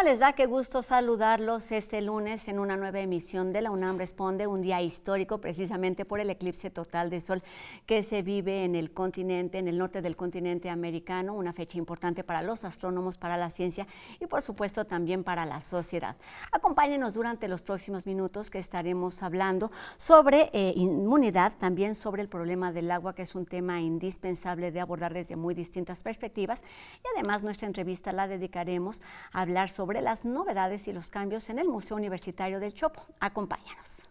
¿Cómo les va? Qué gusto saludarlos este lunes en una nueva emisión de La UNAM Responde, un día histórico precisamente por el eclipse total de sol que se vive en el continente, en el norte del continente americano, una fecha importante para los astrónomos, para la ciencia y por supuesto también para la sociedad. Acompáñenos durante los próximos minutos que estaremos hablando sobre inmunidad, también sobre el problema del agua, que es un tema indispensable de abordar desde muy distintas perspectivas, y además nuestra entrevista la dedicaremos a hablar sobre las novedades y los cambios en el Museo Universitario del Chopo. Acompáñanos.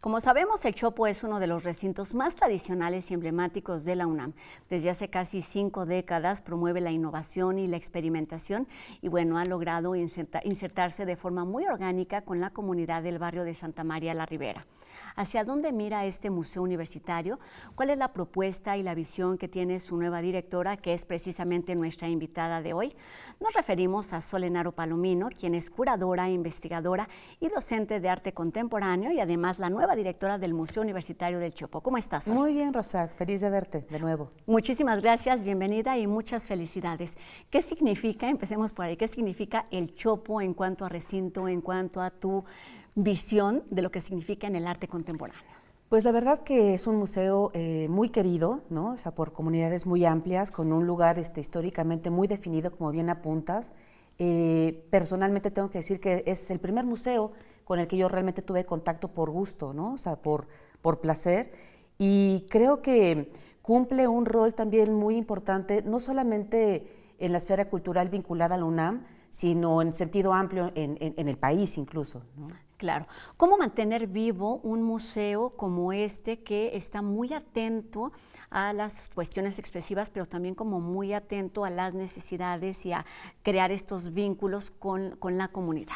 Como sabemos, el Chopo es uno de los recintos más tradicionales y emblemáticos de la UNAM. Desde hace casi 5 décadas promueve la innovación y la experimentación y bueno, ha logrado insertarse de forma muy orgánica con la comunidad del barrio de Santa María la Ribera. ¿Hacia dónde mira este museo universitario? ¿Cuál es la propuesta y la visión que tiene su nueva directora, que es precisamente nuestra invitada de hoy? Nos referimos a Sol Enaro Palomino, quien es curadora, investigadora y docente de arte contemporáneo y además la nueva directora del Museo Universitario del Chopo. ¿Cómo estás, Sol? Muy bien, Rosa, feliz de verte de nuevo. Muchísimas gracias, bienvenida y muchas felicidades. ¿Qué significa, empecemos por ahí, qué significa el Chopo en cuanto a recinto, en cuanto a tu visión de lo que significa en el arte contemporáneo? Pues la verdad que es un museo muy querido, ¿no? O sea, por comunidades muy amplias, con un lugar históricamente muy definido, como bien apuntas. Personalmente tengo que decir que es el primer museo con el que yo realmente tuve contacto por gusto, ¿no? O sea, por placer. Y creo que cumple un rol también muy importante, no solamente en la esfera cultural vinculada a la UNAM, sino en sentido amplio en el país incluso, ¿no? Claro. ¿Cómo mantener vivo un museo como este que está muy atento a las cuestiones expresivas, pero también como muy atento a las necesidades y a crear estos vínculos con la comunidad?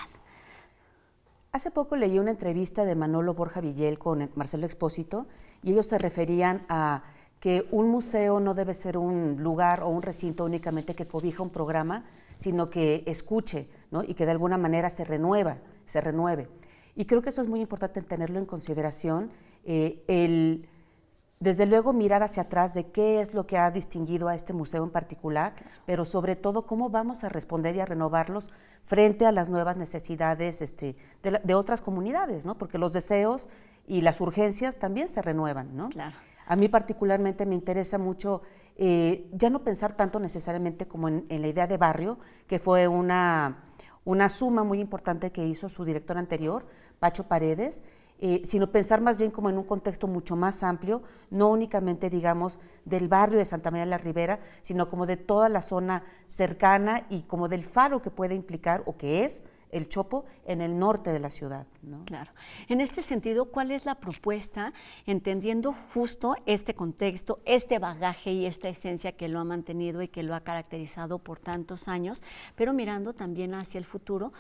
Hace poco leí una entrevista de Manolo Borja Villel con Marcelo Expósito y ellos se referían a que un museo no debe ser un lugar o un recinto únicamente que cobija un programa, sino que escuche, ¿no? Y que de alguna manera se renueve. Y creo que eso es muy importante tenerlo en consideración, desde luego mirar hacia atrás de qué es lo que ha distinguido a este museo en particular, pero sobre todo cómo vamos a responder y a renovarlos frente a las nuevas necesidades de otras comunidades, ¿no? Porque los deseos y las urgencias también se renuevan, ¿no? Claro. A mí particularmente me interesa mucho ya no pensar tanto necesariamente como en la idea de barrio, que fue una suma muy importante que hizo su director anterior, Pacho Paredes, sino pensar más bien como en un contexto mucho más amplio, no únicamente, digamos, del barrio de Santa María la Ribera, sino como de toda la zona cercana y como del faro que puede implicar o que es el Chopo en el norte de la ciudad, ¿no? Claro. En este sentido, ¿cuál es la propuesta, entendiendo justo este contexto, este bagaje y esta esencia que lo ha mantenido y que lo ha caracterizado por tantos años, pero mirando también hacia el futuro,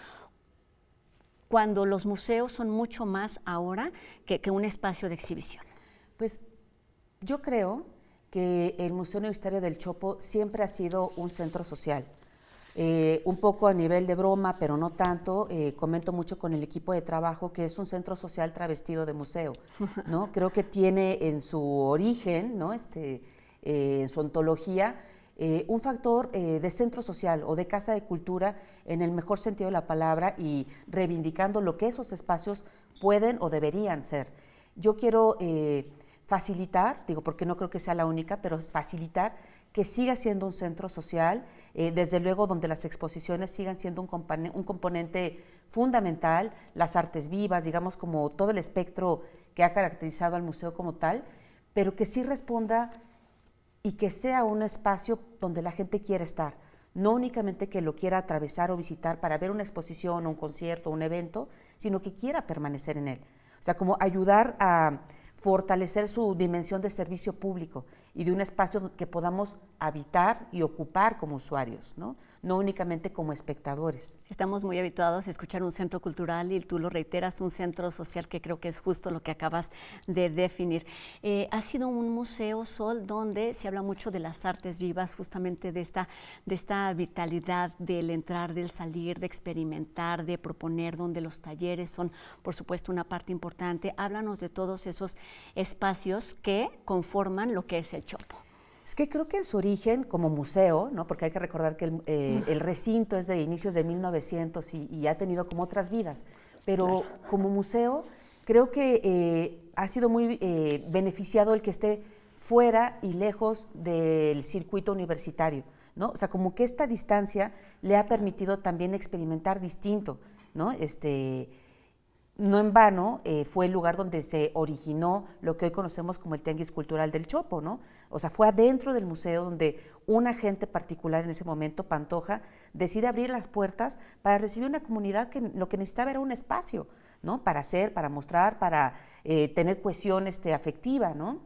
cuando los museos son mucho más ahora que un espacio de exhibición? Pues yo creo que el Museo Universitario del Chopo siempre ha sido un centro social. Un poco a nivel de broma, pero no tanto, comento mucho con el equipo de trabajo que es un centro social travestido de museo, ¿no? Creo que tiene en su origen, ¿no? En su ontología, un factor de centro social o de casa de cultura en el mejor sentido de la palabra y reivindicando lo que esos espacios pueden o deberían ser. Yo quiero facilitar, digo porque no creo que sea la única, pero es facilitar que siga siendo un centro social, desde luego donde las exposiciones sigan siendo un componente fundamental, las artes vivas, digamos como todo el espectro que ha caracterizado al museo como tal, pero que sí responda y que sea un espacio donde la gente quiera estar, no únicamente que lo quiera atravesar o visitar para ver una exposición o un concierto o un evento, sino que quiera permanecer en él. O sea, como ayudar a fortalecer su dimensión de servicio público y de un espacio que podamos habitar y ocupar como usuarios, ¿no? No únicamente como espectadores. Estamos muy habituados a escuchar un centro cultural y tú lo reiteras, un centro social, que creo que es justo lo que acabas de definir. Ha sido un museo, Sol, donde se habla mucho de las artes vivas, justamente de esta vitalidad del entrar, del salir, de experimentar, de proponer, donde los talleres son, por supuesto, una parte importante. Háblanos de todos esos espacios que conforman lo que es el Chopo. Es que creo que en su origen como museo, ¿no? Porque hay que recordar que el recinto es de inicios de 1900 y ha tenido como otras vidas, pero claro, como museo creo que ha sido muy beneficiado el que esté fuera y lejos del circuito universitario, ¿no? O sea, como que esta distancia le ha permitido también experimentar distinto, ¿no? No en vano fue el lugar donde se originó lo que hoy conocemos como el Tianguis Cultural del Chopo, ¿no? O sea, fue adentro del museo donde un agente particular en ese momento, Pantoja, decide abrir las puertas para recibir una comunidad que lo que necesitaba era un espacio, ¿no? Para hacer, para mostrar, para tener cohesión afectiva, ¿no?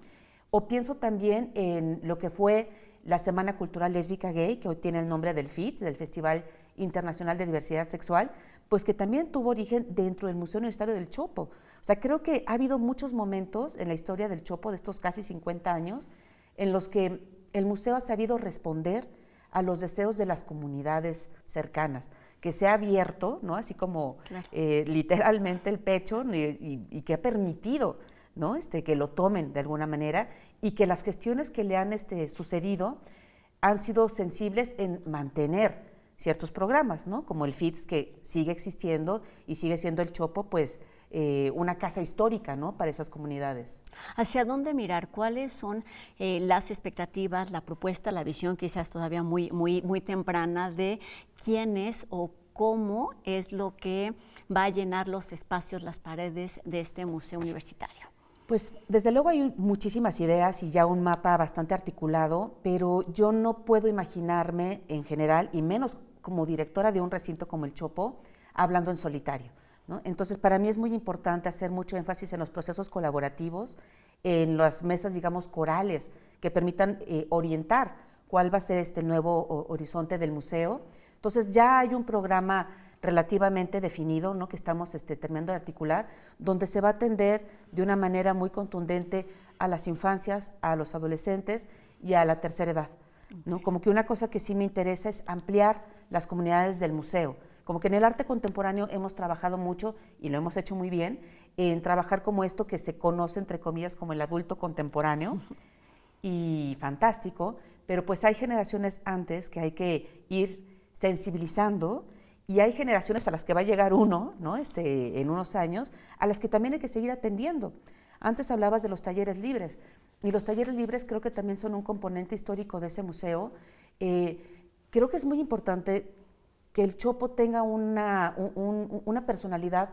O pienso también en lo que fue la Semana Cultural Lésbica Gay, que hoy tiene el nombre del FITS, del Festival Internacional de Diversidad Sexual, pues que también tuvo origen dentro del Museo Universitario del Chopo. O sea, creo que ha habido muchos momentos en la historia del Chopo, de estos casi 50 años, en los que el museo ha sabido responder a los deseos de las comunidades cercanas, que se ha abierto, ¿no? Así como claro, literalmente el pecho y que ha permitido, ¿no? Que lo tomen de alguna manera y que las gestiones que le han sucedido han sido sensibles en mantener ciertos programas, ¿no? Como el FITS, que sigue existiendo y sigue siendo el Chopo, pues una casa histórica, ¿no? Para esas comunidades. ¿Hacia dónde mirar? ¿Cuáles son las expectativas, la propuesta, la visión, quizás todavía muy temprana, de quién es o cómo es lo que va a llenar los espacios, las paredes de este museo universitario? Pues desde luego hay muchísimas ideas y ya un mapa bastante articulado, pero yo no puedo imaginarme en general, y menos como directora de un recinto como el Chopo, hablando en solitario, ¿no? Entonces para mí es muy importante hacer mucho énfasis en los procesos colaborativos, en las mesas, digamos, corales, que permitan orientar cuál va a ser este nuevo horizonte del museo. Entonces ya hay un programa relativamente definido, ¿no? Que estamos terminando de articular, donde se va a atender de una manera muy contundente a las infancias, a los adolescentes y a la tercera edad, ¿no? Como que una cosa que sí me interesa es ampliar las comunidades del museo. Como que en el arte contemporáneo hemos trabajado mucho, y lo hemos hecho muy bien, en trabajar como esto que se conoce, entre comillas, como el adulto contemporáneo, y fantástico, pero pues hay generaciones antes que hay que ir sensibilizando, y hay generaciones a las que va a llegar uno, ¿no? En unos años, a las que también hay que seguir atendiendo. Antes hablabas de los talleres libres, y los talleres libres creo que también son un componente histórico de ese museo. Creo que es muy importante que el Chopo tenga una personalidad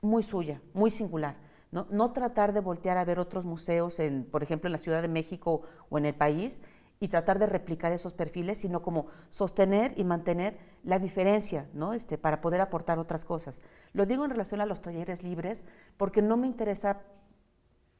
muy suya, muy singular, ¿no? No tratar de voltear a ver otros museos, por ejemplo, en la Ciudad de México o en el país, y tratar de replicar esos perfiles, sino como sostener y mantener la diferencia, ¿no? Para poder aportar otras cosas. Lo digo en relación a los talleres libres, porque no me interesa,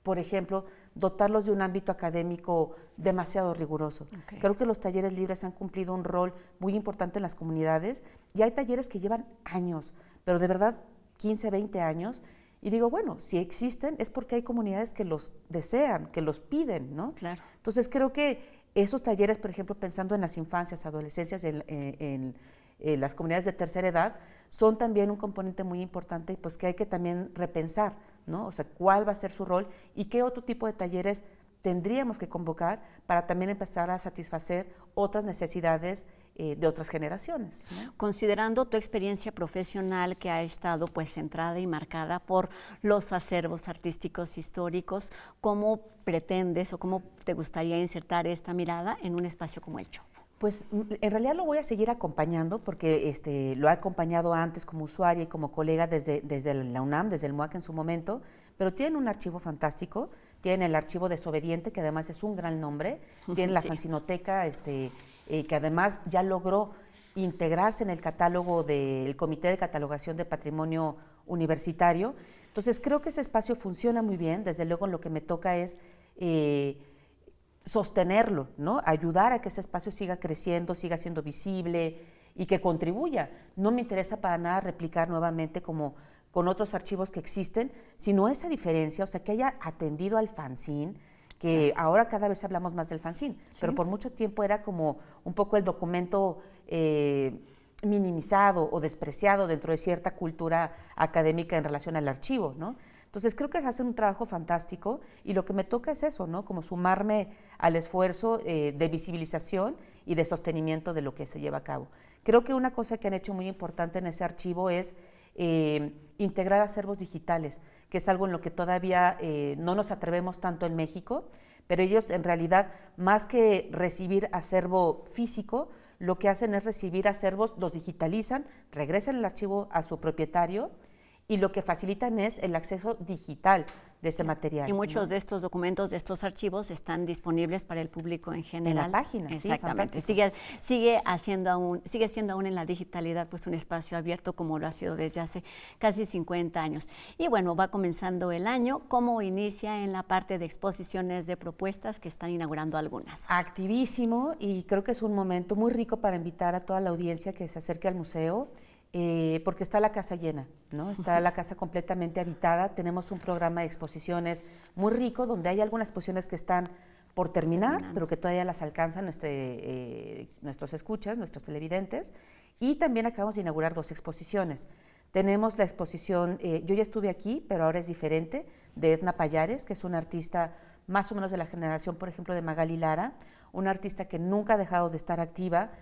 por ejemplo, dotarlos de un ámbito académico demasiado riguroso. Okay. Creo que los talleres libres han cumplido un rol muy importante en las comunidades, y hay talleres que llevan años, pero de verdad 15, 20 años, y digo, bueno, si existen es porque hay comunidades que los desean, que los piden, ¿no? Claro. Entonces creo que esos talleres, por ejemplo, pensando en las infancias, adolescencias, en las comunidades de tercera edad, son también un componente muy importante, pues que hay que también repensar, ¿no? O sea, cuál va a ser su rol y qué otro tipo de talleres tendríamos que convocar para también empezar a satisfacer otras necesidades de otras generaciones, ¿no? Considerando tu experiencia profesional, que ha estado pues centrada y marcada por los acervos artísticos históricos, ¿cómo pretendes o cómo te gustaría insertar esta mirada en un espacio como el Chopo? Pues en realidad lo voy a seguir acompañando, porque lo he acompañado antes como usuaria y como colega desde la UNAM, desde el MUAC en su momento, pero tienen un archivo fantástico, tienen el archivo Desobediente, que además es un gran nombre, tienen la fanzinoteca, que además ya logró integrarse en el catálogo del Comité de Catalogación de Patrimonio Universitario. Entonces creo que ese espacio funciona muy bien. Desde luego lo que me toca es sostenerlo, ¿no? Ayudar a que ese espacio siga creciendo, siga siendo visible y que contribuya. No me interesa para nada replicar nuevamente como con otros archivos que existen, sino esa diferencia, o sea, que haya atendido al fanzine, que ahora cada vez hablamos más del fanzine, ¿sí? Pero por mucho tiempo era como un poco el documento minimizado o despreciado dentro de cierta cultura académica en relación al archivo, ¿no? Entonces creo que hacen un trabajo fantástico y lo que me toca es eso, ¿no? Como sumarme al esfuerzo de visibilización y de sostenimiento de lo que se lleva a cabo. Creo que una cosa que han hecho muy importante en ese archivo es integrar acervos digitales, que es algo en lo que todavía no nos atrevemos tanto en México, pero ellos en realidad, más que recibir acervo físico, lo que hacen es recibir acervos, los digitalizan, regresan el archivo a su propietario y lo que facilitan es el acceso digital de ese material. Y muchos de estos documentos, de estos archivos, están disponibles para el público en general. En la página, exactamente. Sí, sigue siendo aún en la digitalidad pues un espacio abierto como lo ha sido desde hace casi 50 años. Y bueno, va comenzando el año. ¿Cómo inicia en la parte de exposiciones de propuestas que están inaugurando algunas? Activísimo, y creo que es un momento muy rico para invitar a toda la audiencia que se acerque al museo. Porque está la casa llena, ¿no? Está la casa completamente habitada. Tenemos un programa de exposiciones muy rico donde hay algunas exposiciones que están por terminar, pero que todavía las alcanzan nuestros escuchas, nuestros televidentes. Y también acabamos de inaugurar 2 exposiciones. Tenemos la exposición, yo ya estuve aquí, pero ahora es diferente, de Edna Pallares, que es una artista más o menos de la generación, por ejemplo, de Magali Lara, una artista que nunca ha dejado de estar activa,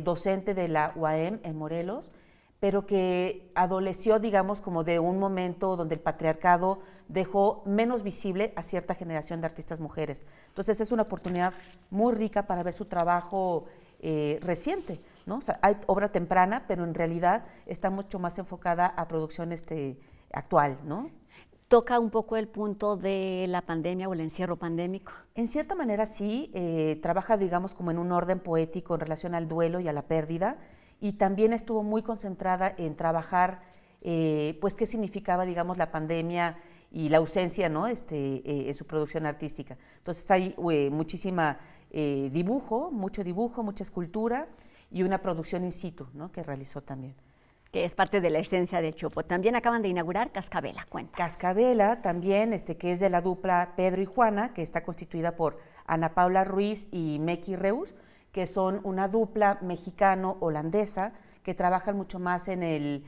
docente de la UAM en Morelos, pero que adoleció, digamos, como de un momento donde el patriarcado dejó menos visible a cierta generación de artistas mujeres. Entonces es una oportunidad muy rica para ver su trabajo reciente, ¿no? O sea, hay obra temprana, pero en realidad está mucho más enfocada a producción actual, ¿no? ¿Toca un poco el punto de la pandemia o el encierro pandémico? En cierta manera sí, trabaja, digamos, como en un orden poético en relación al duelo y a la pérdida, y también estuvo muy concentrada en trabajar, pues, qué significaba, digamos, la pandemia y la ausencia, ¿no? En su producción artística. Entonces hay muchísima mucho dibujo, mucha escultura y una producción in situ, ¿no? Que realizó también. Que es parte de la esencia del Chopo. También acaban de inaugurar Cascabela, cuenta. Cascabela también, que es de la dupla Pedro y Juana, que está constituida por Ana Paula Ruiz y Meki Reus, que son una dupla mexicano-holandesa que trabajan mucho más en el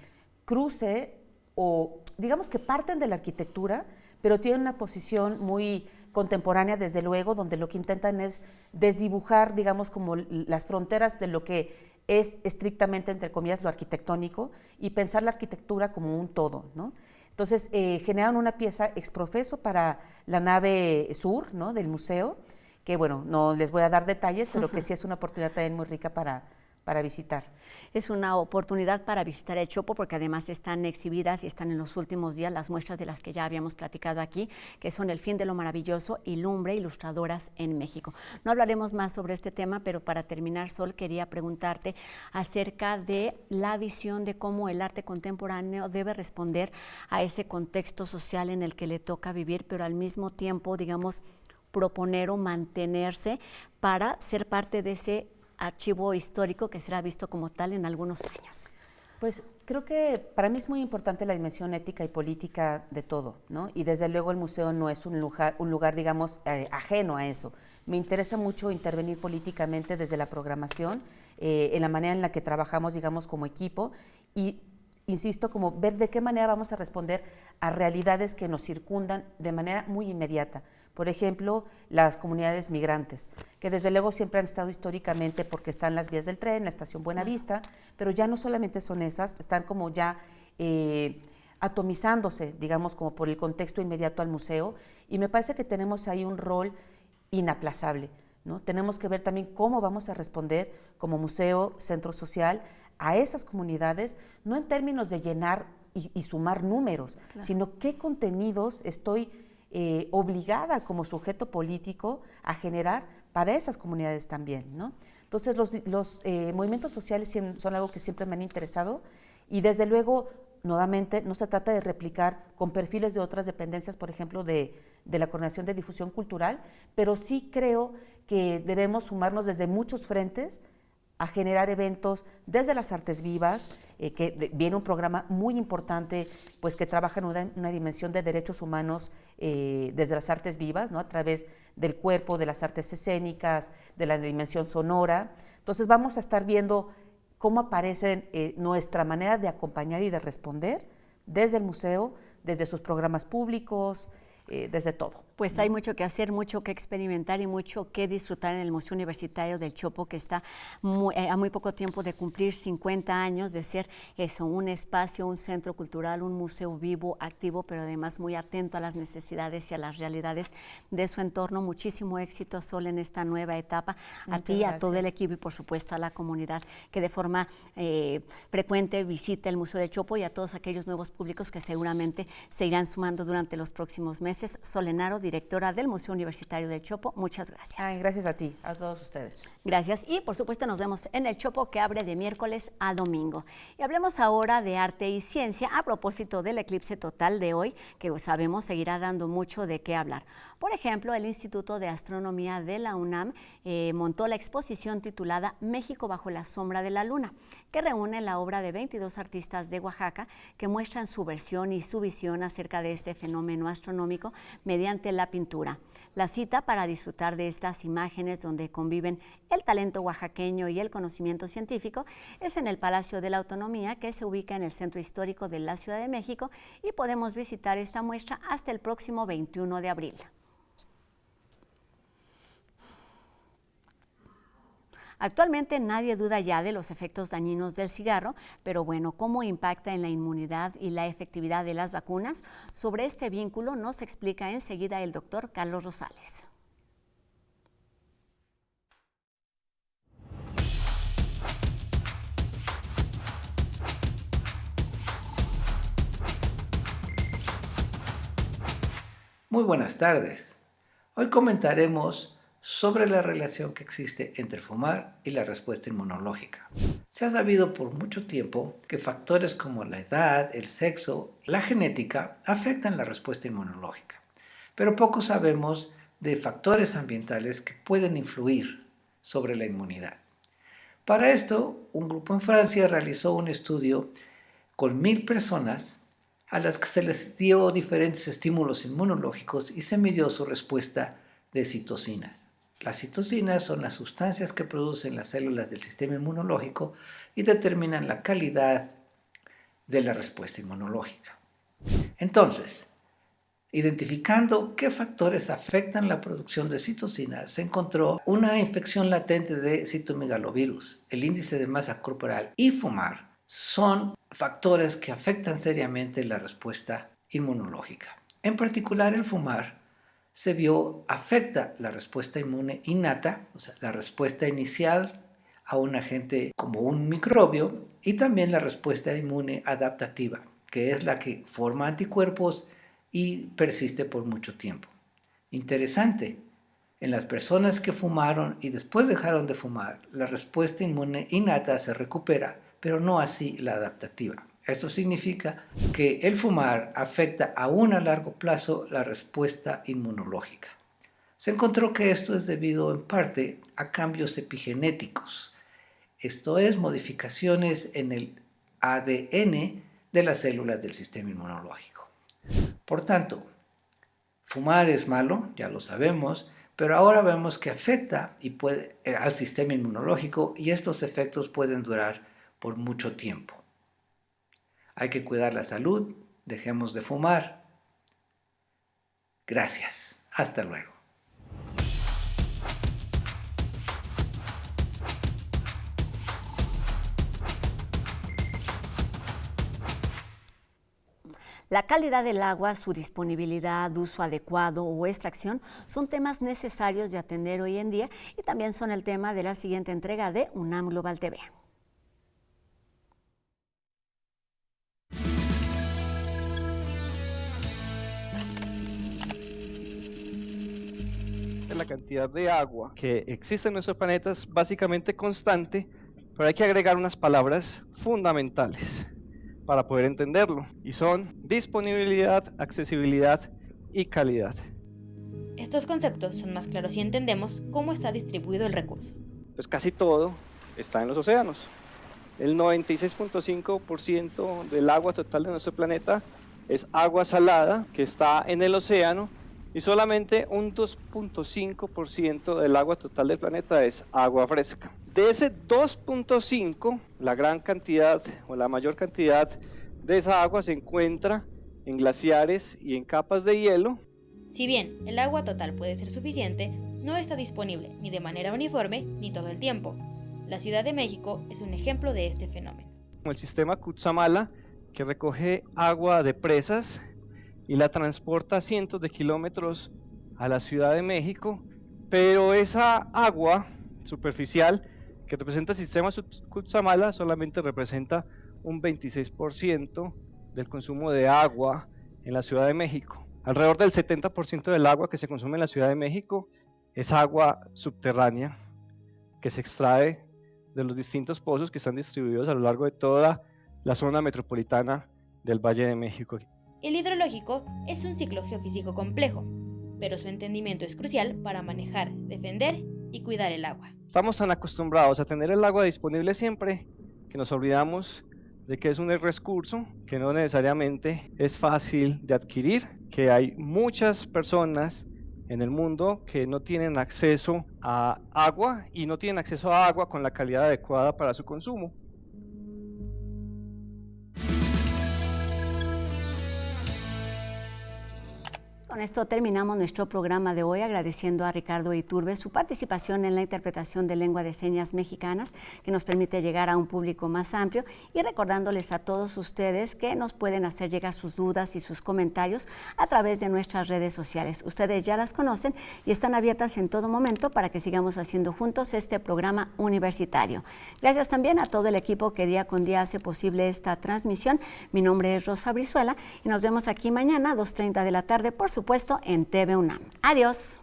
cruce, o digamos que parten de la arquitectura, pero tienen una posición muy contemporánea, desde luego, donde lo que intentan es desdibujar, digamos, como las fronteras de lo que es estrictamente, entre comillas, lo arquitectónico, y pensar la arquitectura como un todo, ¿no? Entonces, generaron una pieza exprofeso para la nave sur, ¿no?, del museo, que bueno, no les voy a dar detalles, pero que sí es una oportunidad también muy rica para visitar. Es una oportunidad para visitar el Chopo porque además están exhibidas y están en los últimos días las muestras de las que ya habíamos platicado aquí, que son El fin de lo maravilloso y Lumbre, ilustradoras en México. No hablaremos más sobre este tema, pero para terminar, Sol, quería preguntarte acerca de la visión de cómo el arte contemporáneo debe responder a ese contexto social en el que le toca vivir, pero al mismo tiempo, digamos, proponer o mantenerse para ser parte de ese archivo histórico que será visto como tal en algunos años. Pues creo que para mí es muy importante la dimensión ética y política de todo, ¿no? Y desde luego el museo no es un lugar digamos, ajeno a eso. Me interesa mucho intervenir políticamente desde la programación, en la manera en la que trabajamos, digamos, como equipo, y insisto, como ver de qué manera vamos a responder a realidades que nos circundan de manera muy inmediata. Por ejemplo, las comunidades migrantes, que desde luego siempre han estado históricamente porque están las vías del tren, la estación Buenavista, pero ya no solamente son esas, están como ya atomizándose, digamos, como por el contexto inmediato al museo, y me parece que tenemos ahí un rol inaplazable, ¿no? Tenemos que ver también cómo vamos a responder como museo, centro social, a esas comunidades, no en términos de llenar y sumar números, claro, sino qué contenidos estoy obligada como sujeto político a generar para esas comunidades también, ¿no? Entonces los movimientos sociales son algo que siempre me han interesado, y desde luego nuevamente, no se trata de replicar con perfiles de otras dependencias, por ejemplo, de la Coordinación de Difusión Cultural, pero sí creo que debemos sumarnos desde muchos frentes a generar eventos desde las artes vivas, viene un programa muy importante pues, que trabaja en una dimensión de derechos humanos desde las artes vivas, ¿no? A través del cuerpo, de las artes escénicas, de la dimensión sonora. Entonces vamos a estar viendo cómo aparece nuestra manera de acompañar y de responder desde el museo, desde sus programas públicos, desde todo. Pues hay mucho que hacer, mucho que experimentar y mucho que disfrutar en el Museo Universitario del Chopo, que está a muy poco tiempo de cumplir 50 años, de ser eso, un espacio, un centro cultural, un museo vivo, activo, pero además muy atento a las necesidades y a las realidades de su entorno. Muchísimo éxito, Sol, en esta nueva etapa. A ti, a todo el equipo y por supuesto a la comunidad que de forma frecuente visita el Museo del Chopo y a todos aquellos nuevos públicos que seguramente se irán sumando durante los próximos meses. Sol Enaro, directora del Museo Universitario del Chopo, muchas gracias. Ay, gracias a ti, a todos ustedes. Gracias y por supuesto nos vemos en el Chopo, que abre de miércoles a domingo. Y hablemos ahora de arte y ciencia a propósito del eclipse total de hoy, que sabemos seguirá dando mucho de qué hablar. Por ejemplo, el Instituto de Astronomía de la UNAM montó la exposición titulada México bajo la sombra de la luna, que reúne la obra de 22 artistas de Oaxaca que muestran su versión y su visión acerca de este fenómeno astronómico mediante la pintura. La cita para disfrutar de estas imágenes donde conviven el talento oaxaqueño y el conocimiento científico es en el Palacio de la Autonomía, que se ubica en el centro histórico de la Ciudad de México, y podemos visitar esta muestra hasta el próximo 21 de abril. Actualmente nadie duda ya de los efectos dañinos del cigarro, pero bueno, ¿cómo impacta en la inmunidad y la efectividad de las vacunas? Sobre este vínculo nos explica enseguida el doctor Carlos Rosales. Muy buenas tardes. Hoy comentaremos sobre la relación que existe entre el fumar y la respuesta inmunológica. Se ha sabido por mucho tiempo que factores como la edad, el sexo, la genética afectan la respuesta inmunológica, pero poco sabemos de factores ambientales que pueden influir sobre la inmunidad. Para esto, un grupo en Francia realizó un estudio con 1000 personas a las que se les dio diferentes estímulos inmunológicos y se midió su respuesta de citocinas. Las citocinas son las sustancias que producen las células del sistema inmunológico y determinan la calidad de la respuesta inmunológica. Entonces, identificando qué factores afectan la producción de citocinas, se encontró una infección latente de citomegalovirus, el índice de masa corporal y fumar son factores que afectan seriamente la respuesta inmunológica. En particular, el fumar se vio afecta la respuesta inmune innata, o sea, la respuesta inicial a un agente como un microbio, y también la respuesta inmune adaptativa, que es la que forma anticuerpos y persiste por mucho tiempo. Interesante, en las personas que fumaron y después dejaron de fumar, la respuesta inmune innata se recupera, pero no así la adaptativa. Esto significa que el fumar afecta aún a largo plazo la respuesta inmunológica. Se encontró que esto es debido en parte a cambios epigenéticos, esto es, modificaciones en el ADN de las células del sistema inmunológico. Por tanto, fumar es malo, ya lo sabemos, pero ahora vemos que afecta al sistema inmunológico y estos efectos pueden durar por mucho tiempo. Hay que cuidar la salud, dejemos de fumar. Gracias. Hasta luego. La calidad del agua, su disponibilidad, uso adecuado o extracción son temas necesarios de atender hoy en día y también son el tema de la siguiente entrega de UNAM Global TV. La cantidad de agua que existe en nuestro planeta es básicamente constante, pero hay que agregar unas palabras fundamentales. para poder entenderlo, y son disponibilidad, accesibilidad y calidad. Estos conceptos son más claros si entendemos cómo está distribuido el recurso. Pues casi todo está en los océanos. El 96.5% del agua total de nuestro planeta es agua salada que está en el océano, y solamente un 2.5% del agua total del planeta es agua fresca. De ese 2.5, la gran cantidad o la mayor cantidad de esa agua se encuentra en glaciares y en capas de hielo. Si bien el agua total puede ser suficiente, no está disponible ni de manera uniforme ni todo el tiempo. La Ciudad de México es un ejemplo de este fenómeno. Como el sistema Cutzamala, que recoge agua de presas y la transporta cientos de kilómetros a la Ciudad de México, pero esa agua superficial que representa el sistema Cutzamala solamente representa un 26% del consumo de agua en la Ciudad de México. Alrededor del 70% del agua que se consume en la Ciudad de México es agua subterránea que se extrae de los distintos pozos que están distribuidos a lo largo de toda la zona metropolitana del Valle de México. El hidrológico es un ciclo geofísico complejo, pero su entendimiento es crucial para manejar, defender y cuidar el agua. Estamos tan acostumbrados a tener el agua disponible siempre que nos olvidamos de que es un recurso que no necesariamente es fácil de adquirir, que hay muchas personas en el mundo que no tienen acceso a agua y no tienen acceso a agua con la calidad adecuada para su consumo. Con esto terminamos nuestro programa de hoy, agradeciendo a Ricardo Iturbe su participación en la interpretación de lengua de señas mexicanas, que nos permite llegar a un público más amplio, y recordándoles a todos ustedes que nos pueden hacer llegar sus dudas y sus comentarios a través de nuestras redes sociales. Ustedes ya las conocen y están abiertas en todo momento para que sigamos haciendo juntos este programa universitario. Gracias también a todo el equipo que día con día hace posible esta transmisión. Mi nombre es Rosa Brizuela y nos vemos aquí mañana a 2:30 de la tarde, por supuesto, en TV UNAM. Adiós.